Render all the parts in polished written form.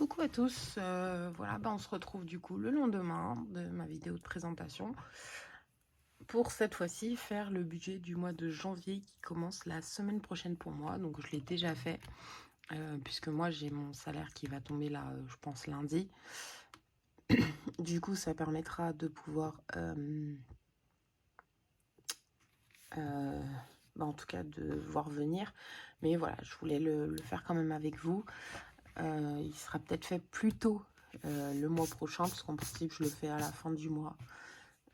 Coucou à tous, voilà, on se retrouve du coup le lendemain de ma vidéo de présentation pour cette fois-ci faire le budget du mois de janvier qui commence la semaine prochaine pour moi. Donc je l'ai déjà fait puisque moi j'ai mon salaire qui va tomber là, je pense lundi. Du coup ça permettra de pouvoir en tout cas de voir venir. Mais voilà, je voulais le faire quand même avec vous. Il sera peut-être fait plus tôt le mois prochain, parce qu'en principe je le fais à la fin du mois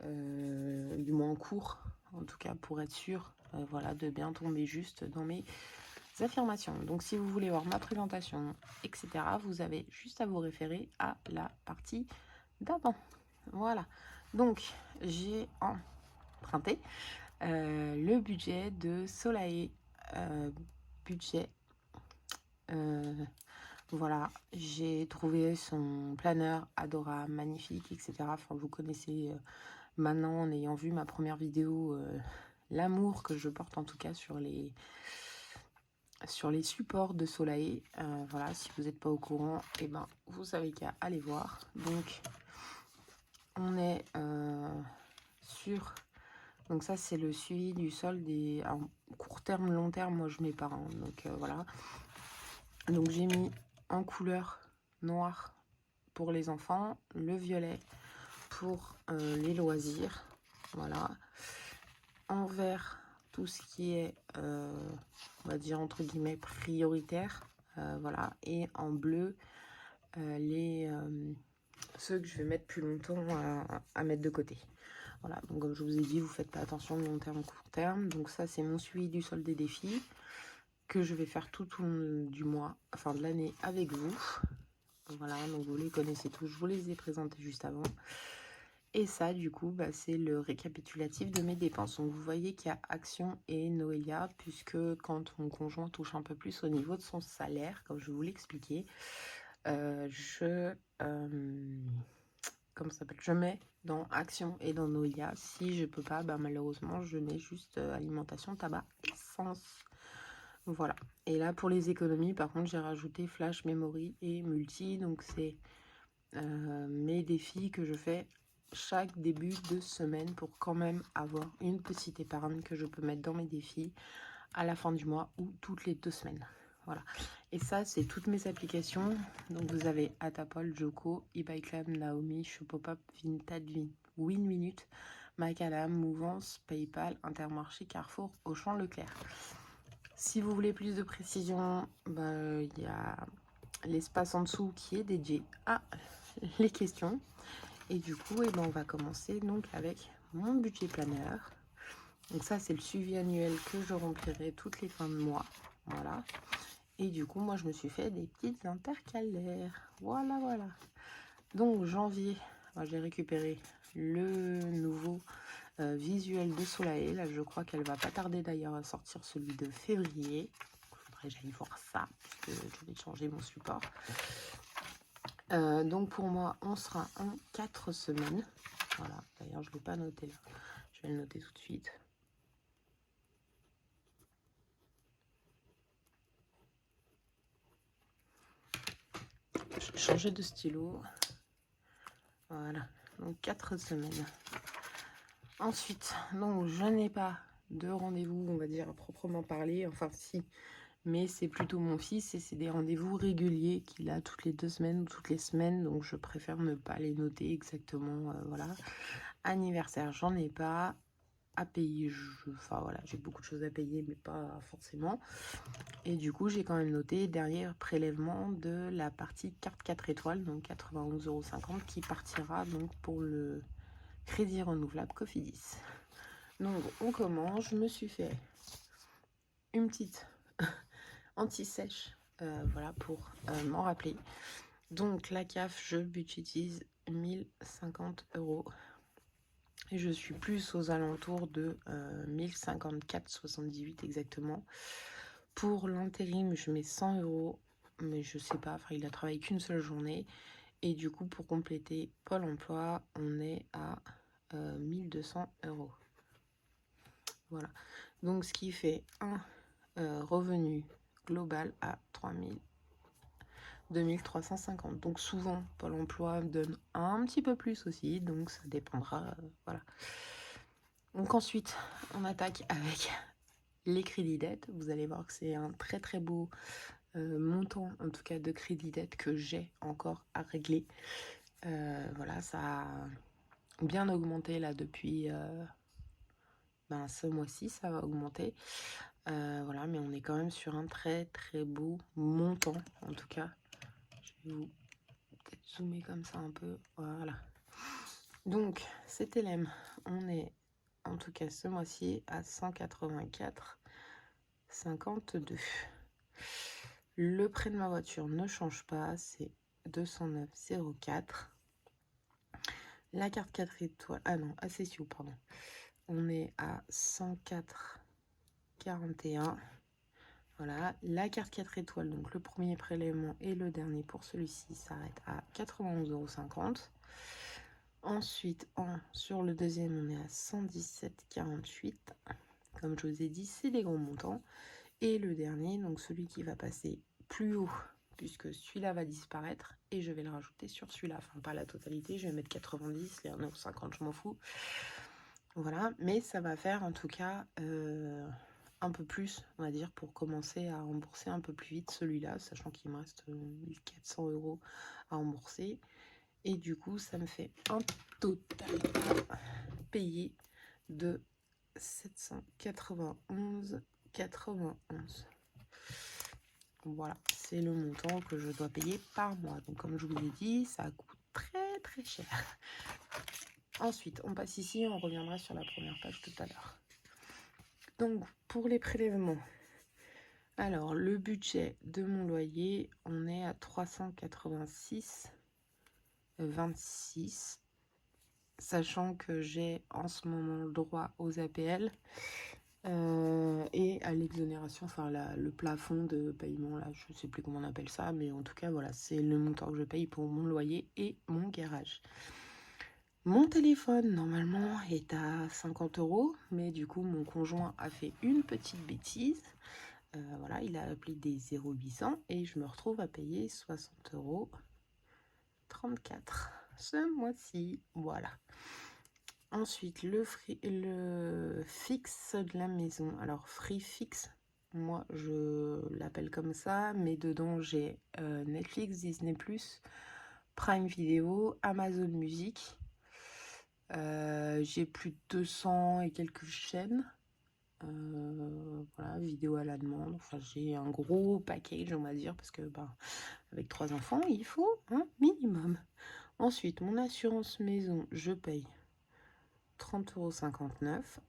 en cours, en tout cas pour être sûr voilà, de bien tomber juste dans mes affirmations. Donc si vous voulez voir ma présentation, etc., vous avez juste à vous référer à la partie d'avant. Voilà, donc j'ai emprunté le budget de Solae, budget voilà, j'ai trouvé son planeur adorable, magnifique, etc. Enfin, vous connaissez maintenant, en ayant vu ma première vidéo, l'amour que je porte en tout cas sur les supports de Solae. Voilà, si vous n'êtes pas au courant, et ben, vous savez qu'à aller voir. Donc, on est sur... Donc ça, c'est le suivi du sol des... Alors, court terme, long terme, moi je mets pas. Hein, donc voilà. Donc j'ai mis en couleur noire pour les enfants, le violet pour les loisirs, voilà, en vert tout ce qui est on va dire entre guillemets prioritaire, voilà, et en bleu ceux que je vais mettre plus longtemps à mettre de côté. Voilà, donc comme je vous ai dit, vous faites pas attention de long terme, court terme. Donc ça, c'est mon suivi du solde des défis que je vais faire tout au long du mois, enfin de l'année avec vous. Voilà, donc vous les connaissez tous, je vous les ai présentés juste avant. Et ça, du coup, c'est le récapitulatif de mes dépenses. Donc vous voyez qu'il y a Action et Noélia, puisque quand mon conjoint touche un peu plus au niveau de son salaire, comme je vous l'expliquais, comment ça s'appelle, je mets dans Action et dans Noélia. Si je peux pas, malheureusement, je mets juste alimentation, tabac, essence. Voilà. Et là, pour les économies, par contre, j'ai rajouté Flash, Memory et Multi. Donc, c'est mes défis que je fais chaque début de semaine pour quand même avoir une petite épargne que je peux mettre dans mes défis à la fin du mois ou toutes les 2 semaines. Voilà. Et ça, c'est toutes mes applications. Donc, vous avez Atapol, Joko, eBuyClam, Naomi, Shopopop, Vinted, Win Minute, Macadam, Mouvance, PayPal, Intermarché, Carrefour, Auchan, Leclerc. Si vous voulez plus de précision, il y a l'espace en dessous qui est dédié à les questions. Et du coup, on va commencer donc avec mon budget planeur. Donc ça, c'est le suivi annuel que je remplirai toutes les fins de mois. Voilà. Et du coup, moi, je me suis fait des petites intercalaires. Voilà, voilà. Donc, janvier, j'ai récupéré le nouveau visuel de Solae. Là, je crois qu'elle va pas tarder d'ailleurs à sortir celui de février. Faudrait que j'aille voir ça, parce que je vais changer mon support. Donc, pour moi, on sera en 4 semaines. Voilà. D'ailleurs, je ne l'ai pas noté là. Je vais le noter tout de suite. Je vais changer de stylo. Voilà, donc 4 semaines. Ensuite, donc je n'ai pas de rendez-vous, on va dire, à proprement parler. Enfin, si, mais c'est plutôt mon fils et c'est des rendez-vous réguliers qu'il a toutes les 2 semaines ou toutes les semaines. Donc, je préfère ne pas les noter exactement. Voilà. Anniversaire, j'en ai pas. À payer, enfin voilà, j'ai beaucoup de choses à payer, mais pas forcément. Et du coup, j'ai quand même noté derrière prélèvement de la partie carte 4 étoiles, donc 91,50 € qui partira donc pour le crédit renouvelable Cofidis. Donc on commence, je me suis fait une petite anti-sèche, voilà, pour m'en rappeler. Donc la CAF, je budgétise 1050 €. Et je suis plus aux alentours de 1054,78 exactement. Pour l'intérim, je mets 100 €, mais je sais pas, enfin il a travaillé qu'une seule journée. Et du coup, pour compléter Pôle emploi, on est à 1200 €. Voilà. Donc, ce qui fait un revenu global à 2350. Donc souvent, Pôle emploi donne un petit peu plus aussi, donc ça dépendra, voilà. Donc ensuite, on attaque avec les crédits dette. Vous allez voir que c'est un très très beau montant, en tout cas de crédit dette que j'ai encore à régler. Voilà, ça a bien augmenté là depuis ce mois-ci, ça va augmenter. Voilà, mais on est quand même sur un très très beau montant, en tout cas. Je vais vous peut-être zoomer comme ça un peu, voilà. Donc, cet LM, on est en tout cas ce mois-ci à 184,52. Le prêt de ma voiture ne change pas, c'est 209,04. La carte 4 étoiles, ah non, Accessio, pardon. On est à 104,41. Voilà, la carte 4 étoiles, donc le premier prélèvement et le dernier pour celui-ci s'arrête à 91,50 €. Ensuite, sur le deuxième, on est à 117,48. Comme je vous ai dit, c'est des gros montants. Et le dernier, donc celui qui va passer plus haut, puisque celui-là va disparaître, et je vais le rajouter sur celui-là. Enfin, pas la totalité, je vais mettre 90, les 1,50 €, je m'en fous. Voilà, mais ça va faire en tout cas un peu plus, on va dire, pour commencer à rembourser un peu plus vite celui-là, sachant qu'il me reste 1400 € à rembourser. Et du coup, ça me fait un total à payer de 791,91 €. Voilà, c'est le montant que je dois payer par mois. Donc, comme je vous l'ai dit, ça coûte très très cher. Ensuite, on passe ici, on reviendra sur la première page tout à l'heure. Donc, pour les prélèvements, alors le budget de mon loyer, on est à 386,26, sachant que j'ai en ce moment le droit aux APL et à l'exonération, enfin le plafond de paiement, là, je ne sais plus comment on appelle ça, mais en tout cas, voilà, c'est le montant que je paye pour mon loyer et mon garage. Mon téléphone, normalement, est à 50 €, mais du coup, mon conjoint a fait une petite bêtise. Voilà, il a appelé des 0800 et je me retrouve à payer 60,34 € ce mois-ci. Voilà. Ensuite, le fixe de la maison. Alors, free fixe, moi, je l'appelle comme ça, mais dedans, j'ai Netflix, Disney+, Prime Video, Amazon Music. J'ai plus de 200 et quelques chaînes. Voilà, vidéo à la demande. Enfin, j'ai un gros package, on va dire, parce que avec 3 enfants, il faut un minimum. Ensuite, mon assurance maison, je paye 30,59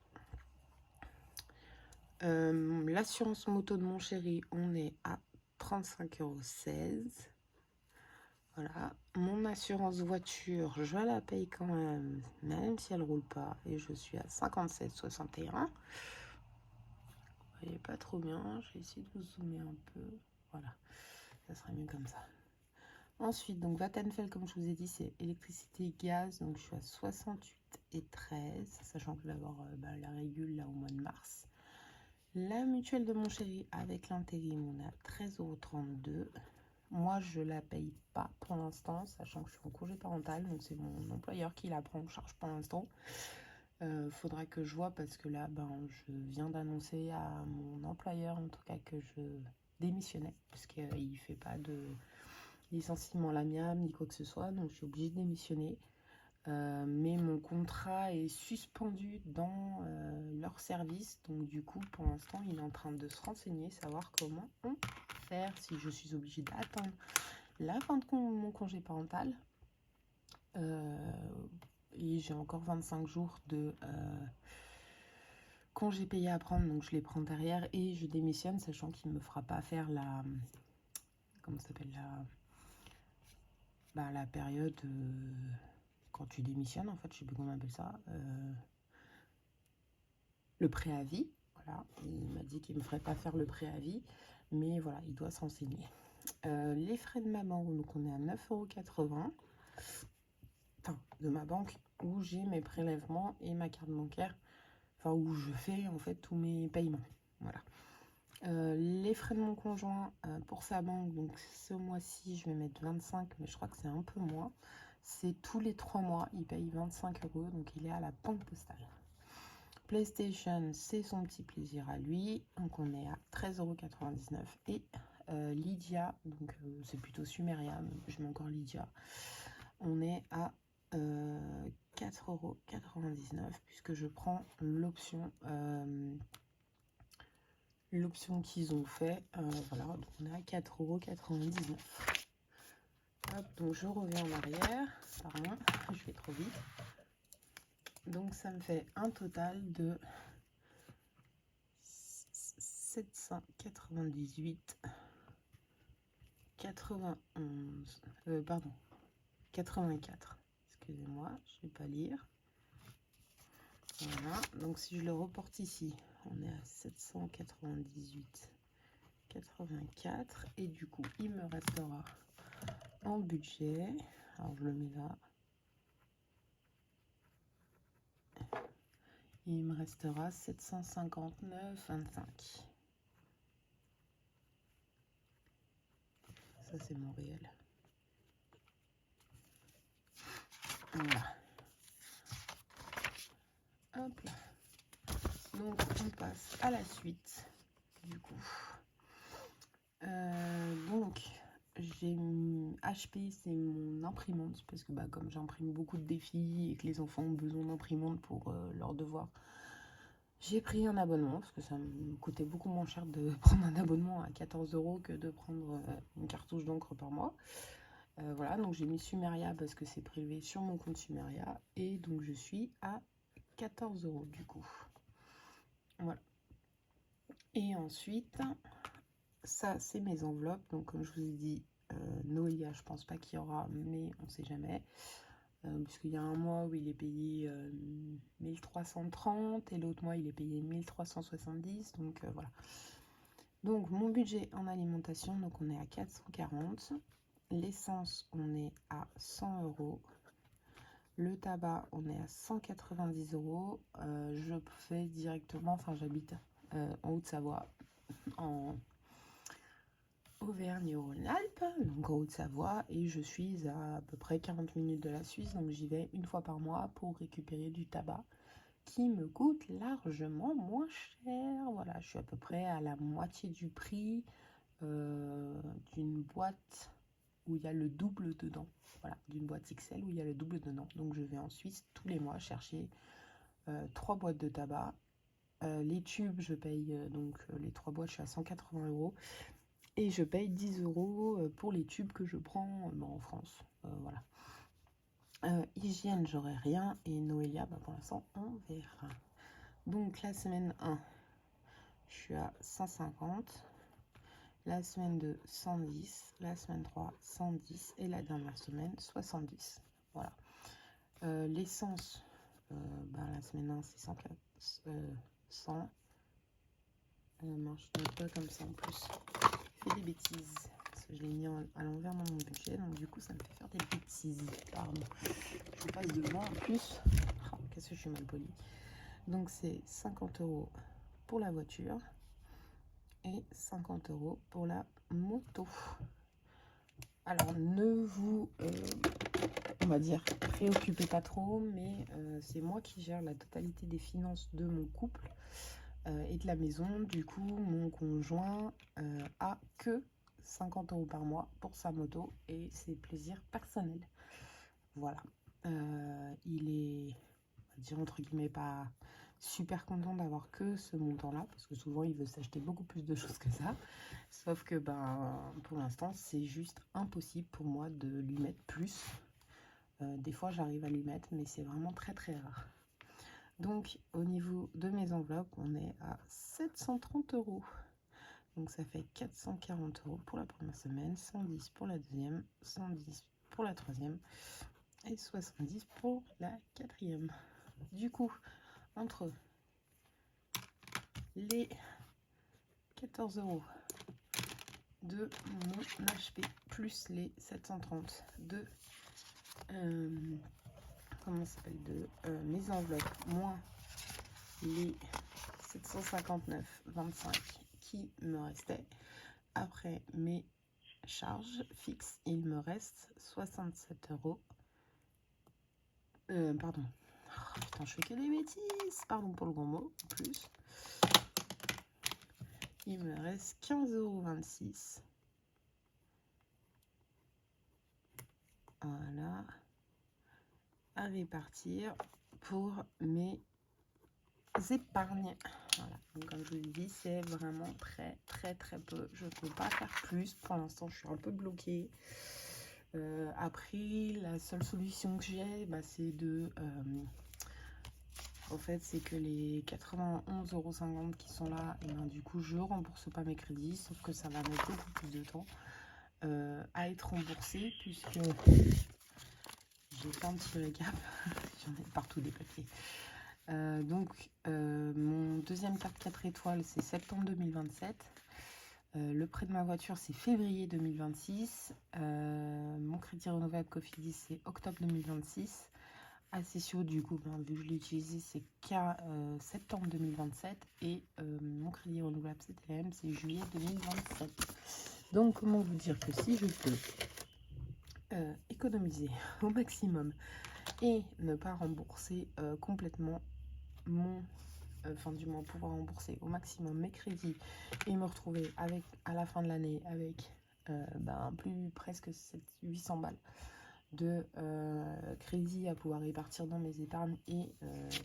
€. L'assurance moto de mon chéri, on est à 35,16 €. Voilà. Mon assurance voiture, je la paye quand même, même si elle roule pas, et je suis à 57,61 €. Vous voyez pas trop bien, je vais essayer de vous zoomer un peu. Voilà, ça sera mieux comme ça. Ensuite, donc Vattenfall, comme je vous ai dit, c'est électricité et gaz, donc je suis à 68,13, sachant que je vais avoir la régule là au mois de mars. La mutuelle de mon chéri avec l'intérim, on est à 13,32 €. Moi, je la paye pas pour l'instant, sachant que je suis en congé parental, donc c'est mon employeur qui la prend en charge pour l'instant. Faudra que je vois, parce que là, je viens d'annoncer à mon employeur, en tout cas, que je démissionnais, parce qu'il fait pas de licenciement à l'amiable ni quoi que ce soit, donc je suis obligée de démissionner. Mais mon contrat est suspendu dans leur service, donc du coup, pour l'instant, il est en train de se renseigner, savoir comment on faire, si je suis obligée d'attendre la fin de mon congé parental. Et j'ai encore 25 jours de congé payé à prendre, donc je les prends derrière et je démissionne, sachant qu'il ne me fera pas faire la... Comment ça s'appelle, la période quand tu démissionnes, en fait, je sais plus comment on appelle ça. Le préavis, voilà. Il m'a dit qu'il ne me ferait pas faire le préavis, mais voilà, il doit s'enseigner. Les frais de maman, donc on est à 9,80 €. Enfin, de ma banque, où j'ai mes prélèvements et ma carte bancaire, enfin où je fais en fait tous mes paiements. Voilà. Les frais de mon conjoint pour sa banque, donc ce mois-ci, je vais mettre 25, mais je crois que c'est un peu moins. C'est tous les 3 mois, il paye 25 €, donc il est à la banque postale. PlayStation, c'est son petit plaisir à lui, donc on est à 13,99 €. Et Lydia, donc c'est plutôt Sumeria, mais je mets encore Lydia, on est à 4,99 € puisque je prends l'option qu'ils ont fait. Voilà, donc on est à 4,99 €. Hop, donc je reviens en arrière. Pardon, je vais trop vite. Donc ça me fait un total de 798, 91, pardon, 84. Excusez-moi, je vais pas lire. Voilà, donc si je le reporte ici, on est à 798, 84. Et du coup, il me restera en budget, alors je le mets là, il me restera 759,25. Ça, c'est mon réel. Voilà. Hop là. Donc, on passe à la suite, du coup. Donc, j'ai mis HP, c'est mon imprimante, parce que comme j'imprime beaucoup de défis et que les enfants ont besoin d'imprimante pour leurs devoirs, j'ai pris un abonnement, parce que ça me coûtait beaucoup moins cher de prendre un abonnement à 14 € que de prendre une cartouche d'encre par mois. Voilà, donc j'ai mis Sumeria parce que c'est privé sur mon compte Sumeria, et donc je suis à 14 € du coup. Voilà. Et ensuite, ça c'est mes enveloppes. Donc comme je vous ai dit, Noélia, je pense pas qu'il y aura, mais on sait jamais. Puisqu'il y a un mois où il est payé 1330 et l'autre mois il est payé 1370. Donc voilà. Donc mon budget en alimentation, donc on est à 440. L'essence, on est à 100 €. Le tabac, on est à 190 €. Je fais directement, enfin j'habite en Haute-Savoie, en Auvergne-Rhône-Alpes, donc en Haute-Savoie, et je suis à peu près 40 minutes de la Suisse, donc j'y vais une fois par mois pour récupérer du tabac qui me coûte largement moins cher. Voilà, je suis à peu près à la moitié du prix d'une boîte où il y a le double dedans. Voilà, d'une boîte XL où il y a le double dedans. Donc je vais en Suisse tous les mois chercher 3 boîtes de tabac. Les tubes, je paye donc les 3 boîtes, je suis à 180 €. Et je paye 10 € pour les tubes que je prends en France. Voilà. Hygiène, j'aurai rien. Et Noélia, pour l'instant, on verra. Donc la semaine 1, je suis à 150. La semaine 2, 110. La semaine 3, 110. Et la dernière semaine, 70. Voilà. L'essence, la semaine 1, c'est 100. Non, je ne note pas comme ça en plus. Je fais des bêtises. Parce que je l'ai mis à l'envers dans mon budget. Donc du coup, ça me fait faire des bêtises. Pardon. Je passe devant en plus. Oh, qu'est-ce que je suis mal polie. Donc c'est 50 € pour la voiture. Et 50 € pour la moto. Alors ne vous, on va dire, préoccupez pas trop. Mais c'est moi qui gère la totalité des finances de mon couple. Et de la maison. Du coup, mon conjoint a que 50 € par mois pour sa moto et ses plaisirs personnels. Voilà. Il est, on va dire entre guillemets, pas super content d'avoir que ce montant-là, parce que souvent il veut s'acheter beaucoup plus de choses que ça. Sauf que pour l'instant, c'est juste impossible pour moi de lui mettre plus. Des fois, j'arrive à lui mettre, mais c'est vraiment très très rare. Donc, au niveau de mes enveloppes, on est à 730 €. Donc, ça fait 440 € pour la première semaine, 110 pour la deuxième, 110 pour la troisième et 70 pour la quatrième. Du coup, entre les 14 € de mon HP plus les 730 de comment ça s'appelle, de mes enveloppes moins les 759,25 qui me restait après mes charges fixes. Il me reste 67 euros. Pardon. Oh, putain, je fais que des bêtises. Pardon pour le grand mot, en plus. Il me reste 15,26 €. Voilà. À répartir pour mes épargnes. Voilà. Donc, comme je vous le dis, c'est vraiment très peu. Je ne peux pas faire plus. Pour l'instant, je suis un peu bloquée. Après, la seule solution que j'ai, c'est de... en fait, c'est que les 91,50 € qui sont là, et du coup, je rembourse pas mes crédits, sauf que ça va mettre beaucoup plus de temps à être remboursé, puisque j'ai plein de petits récaps. J'en ai partout des papiers. Mon deuxième carte 4 étoiles, c'est septembre 2027. Le prêt de ma voiture, c'est février 2026. Mon crédit renouvelable Cofidis, c'est octobre 2026. Accessio, du coup, vu que je l'ai utilisé, c'est qu'à septembre 2027. Et mon crédit renouvelable CTM, c'est juillet 2027. Donc, comment vous dire que si je peux économiser au maximum et ne pas rembourser complètement mon... Enfin, du moins, pouvoir rembourser au maximum mes crédits et me retrouver avec, à la fin de l'année avec presque 800 balles de crédit à pouvoir répartir dans mes épargnes et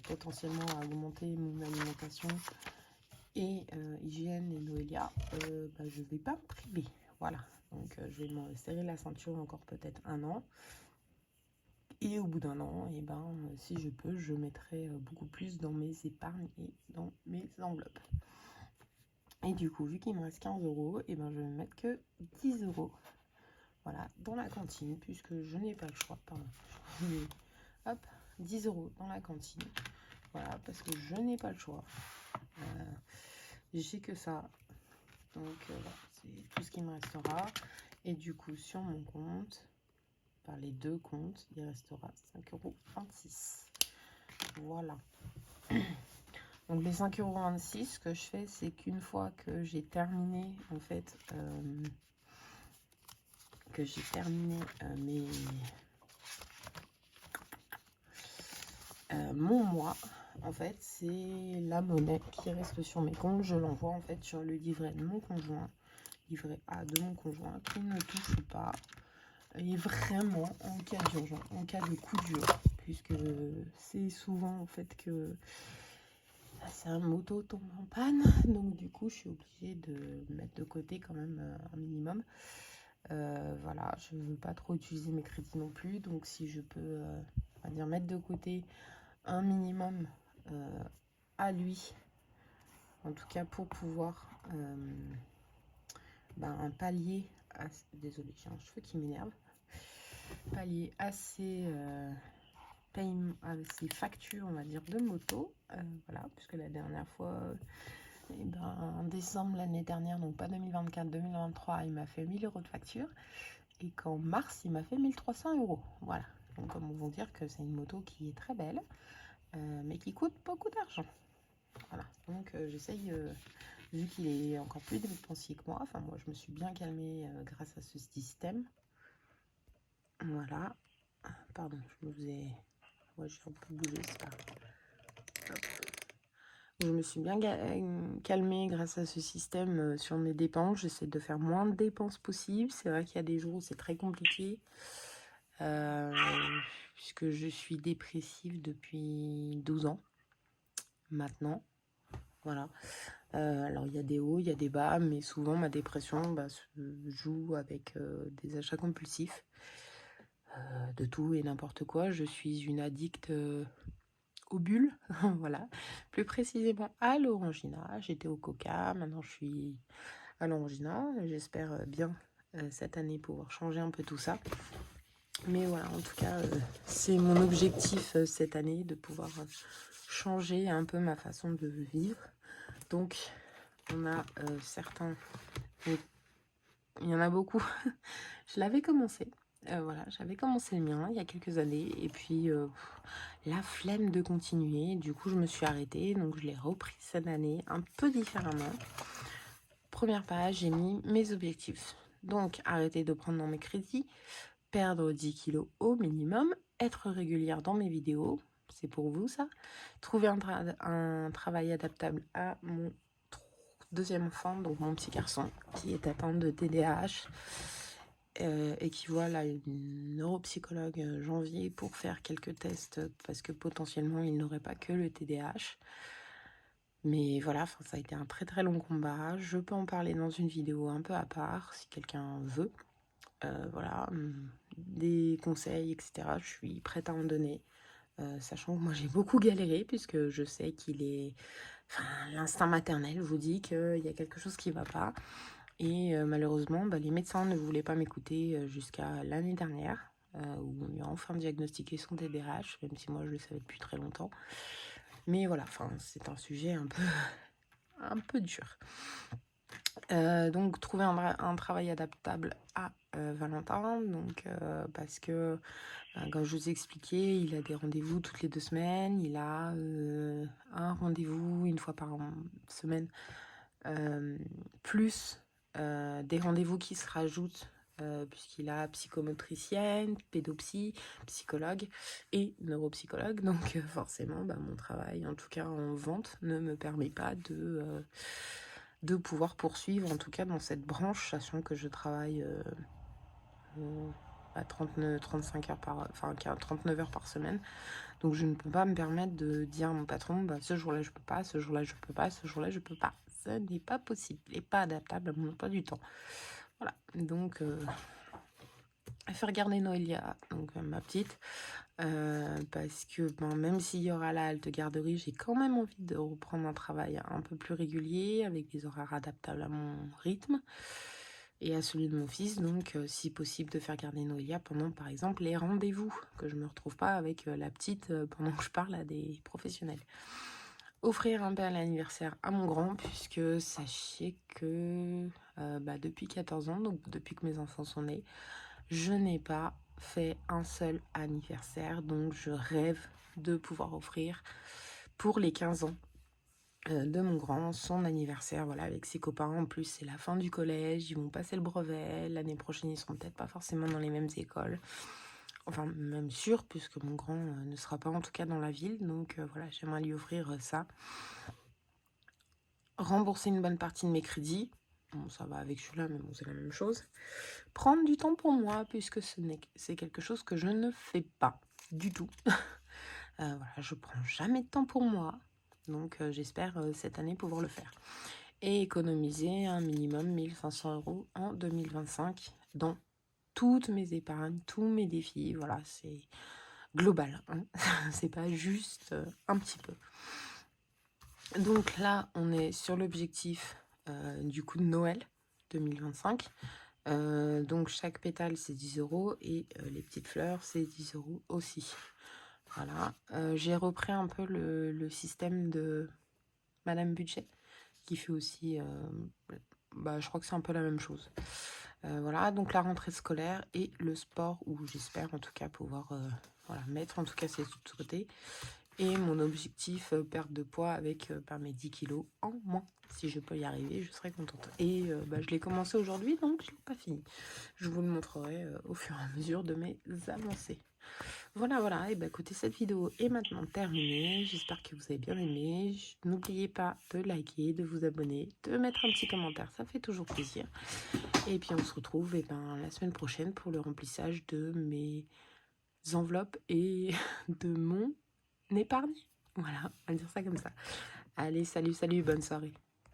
potentiellement à augmenter mon alimentation et hygiène et Noélia, je vais pas me priver. Voilà, donc je vais me serrer la ceinture encore peut-être 1 an. Et au bout d'1 an, si je peux, je mettrai beaucoup plus dans mes épargnes et dans mes enveloppes. Et du coup, vu qu'il me reste 15 €, je vais mettre que 10 €. Voilà, dans la cantine, puisque je n'ai pas le choix. Pardon. Hop, 10 € dans la cantine. Voilà, parce que je n'ai pas le choix. J'ai que ça. Donc, c'est tout ce qui me restera. Et du coup, sur mon compte... par les deux comptes, il restera 5,26 €. Voilà. Donc les 5,26 €, ce que je fais, c'est qu'une fois que j'ai terminé, en fait, mon mois, en fait, c'est la monnaie qui reste sur mes comptes. Je l'envoie en fait sur le livret de mon conjoint, livret A de mon conjoint, qui ne touche pas. Et vraiment en cas d'urgence, en cas de coup dur, puisque c'est souvent en fait que c'est un moto tombe en panne, donc du coup je suis obligée de mettre de côté quand même un minimum. Voilà, je ne veux pas trop utiliser mes crédits non plus, donc si je peux on va dire mettre de côté un minimum à lui, en tout cas pour pouvoir un pallier à... Désolée, j'ai un cheveu qui m'énerve. Pallier à ces factures, on va dire, de moto. Voilà, puisque la dernière fois, en décembre l'année dernière, donc pas 2024, 2023, il m'a fait 1 000 € de facture. Et qu'en mars, il m'a fait 1 300 €. Voilà. Donc, comme on va dire que c'est une moto qui est très belle, mais qui coûte beaucoup d'argent. Voilà. Donc, j'essaye, vu qu'il est encore plus dépensier que moi, enfin, moi, je me suis bien calmée grâce à ce système. Voilà. Pardon, je me faisais... Ouais, j'ai un peu bougé, c'est pas... Hop. Je me suis bien calmée grâce à ce système sur mes dépenses. J'essaie de faire moins de dépenses possible. C'est vrai qu'il y a des jours où c'est très compliqué. Puisque je suis dépressive depuis 12 ans maintenant. Voilà. Alors, il y a des hauts, il y a des bas, mais souvent, ma dépression se joue avec des achats compulsifs. De tout et n'importe quoi. Je suis une addicte aux bulles, voilà. Plus précisément à l'orangina. J'étais au coca, maintenant je suis à l'orangina. J'espère bien cette année pouvoir changer un peu tout ça. Mais voilà, en tout cas, c'est mon objectif cette année de pouvoir changer un peu ma façon de vivre. Donc, on a certains... Il y en a beaucoup. Je l'avais commencé. Voilà, j'avais commencé le mien il y a quelques années. Et puis, la flemme de continuer. Du coup, je me suis arrêtée. Donc, je l'ai repris cette année un peu différemment. Première page, j'ai mis mes objectifs. Donc, arrêter de prendre dans mes crédits, perdre 10 kilos au minimum, être régulière dans mes vidéos, c'est pour vous ça, trouver un travail adaptable à mon deuxième enfant, donc mon petit garçon, qui est atteint de TDAH et qui voit là une neuropsychologue janvier pour faire quelques tests parce que potentiellement il n'aurait pas que le TDAH. Mais voilà, ça a été un très très long combat. Je peux en parler dans une vidéo un peu à part si quelqu'un veut. Voilà, des conseils, etc. Je suis prête à en donner. Sachant que moi j'ai beaucoup galéré puisque je sais qu'il est... Enfin, l'instinct maternel vous dit qu'il y a quelque chose qui ne va pas. Et malheureusement, les médecins ne voulaient pas m'écouter jusqu'à l'année dernière, où on lui a enfin diagnostiqué son TDAH, même si moi je le savais depuis très longtemps. Mais voilà, c'est un sujet un peu dur. Donc trouver un travail adaptable à Valentin, donc parce que comme je vous ai expliqué, il a des rendez-vous toutes les 2 semaines, il a un rendez-vous une fois par semaine, plus des rendez-vous qui se rajoutent puisqu'il a psychomotricienne, pédopsie, psychologue et neuropsychologue. Donc forcément, mon travail, en tout cas en vente, ne me permet pas de pouvoir poursuivre, en tout cas dans cette branche, sachant que je travaille à 35 heures 39 heures par semaine. Donc je ne peux pas me permettre de dire à mon patron, ce jour-là je peux pas, ce jour-là je peux pas, ce jour-là je peux pas. Ce n'est pas possible et pas adaptable à mon emploi du temps. Voilà, donc faire garder Noélia, donc ma petite, parce que même s'il y aura la halte garderie, j'ai quand même envie de reprendre un travail un peu plus régulier, avec des horaires adaptables à mon rythme et à celui de mon fils, donc si possible de faire garder Noélia pendant par exemple les rendez-vous, que je ne me retrouve pas avec la petite pendant que je parle à des professionnels. Offrir un bel anniversaire à mon grand, puisque sachez que depuis 14 ans, donc depuis que mes enfants sont nés, je n'ai pas fait un seul anniversaire, donc je rêve de pouvoir offrir pour les 15 ans de mon grand son anniversaire, voilà, avec ses copains. En plus, c'est la fin du collège, ils vont passer le brevet, l'année prochaine ils seront peut-être pas forcément dans les mêmes écoles, enfin même sûr, puisque mon grand ne sera pas en tout cas dans la ville, donc voilà, j'aimerais lui offrir ça. Rembourser une bonne partie de mes crédits, bon ça va avec celui-là, mais bon c'est la même chose. Prendre du temps pour moi, puisque c'est quelque chose que je ne fais pas du tout. Voilà, je prends jamais de temps pour moi, donc j'espère cette année pouvoir le faire. Et économiser un minimum 1500 € en 2025 dans toutes mes épargnes, tous mes défis. Voilà, c'est global, hein. C'est pas juste un petit peu. Donc là, on est sur l'objectif du coup de Noël 2025. Donc chaque pétale c'est 10 € et les petites fleurs c'est 10 € aussi. Voilà, j'ai repris un peu le système de Madame Budget qui fait aussi, je crois que c'est un peu la même chose. Voilà, donc la rentrée scolaire et le sport où j'espère en tout cas pouvoir mettre en tout cas ces sous de côté. Et mon objectif, perte de poids avec mes 10 kilos en moins. Si je peux y arriver, je serai contente. Et je l'ai commencé aujourd'hui, donc je ne l'ai pas fini. Je vous le montrerai au fur et à mesure de mes avancées. Voilà. Et écoutez, cette vidéo est maintenant terminée. J'espère que vous avez bien aimé. N'oubliez pas de liker, de vous abonner, de mettre un petit commentaire. Ça fait toujours plaisir. Et puis on se retrouve la semaine prochaine pour le remplissage de mes enveloppes et de mon épargne. Voilà, on va dire ça comme ça. Allez, salut, bonne soirée.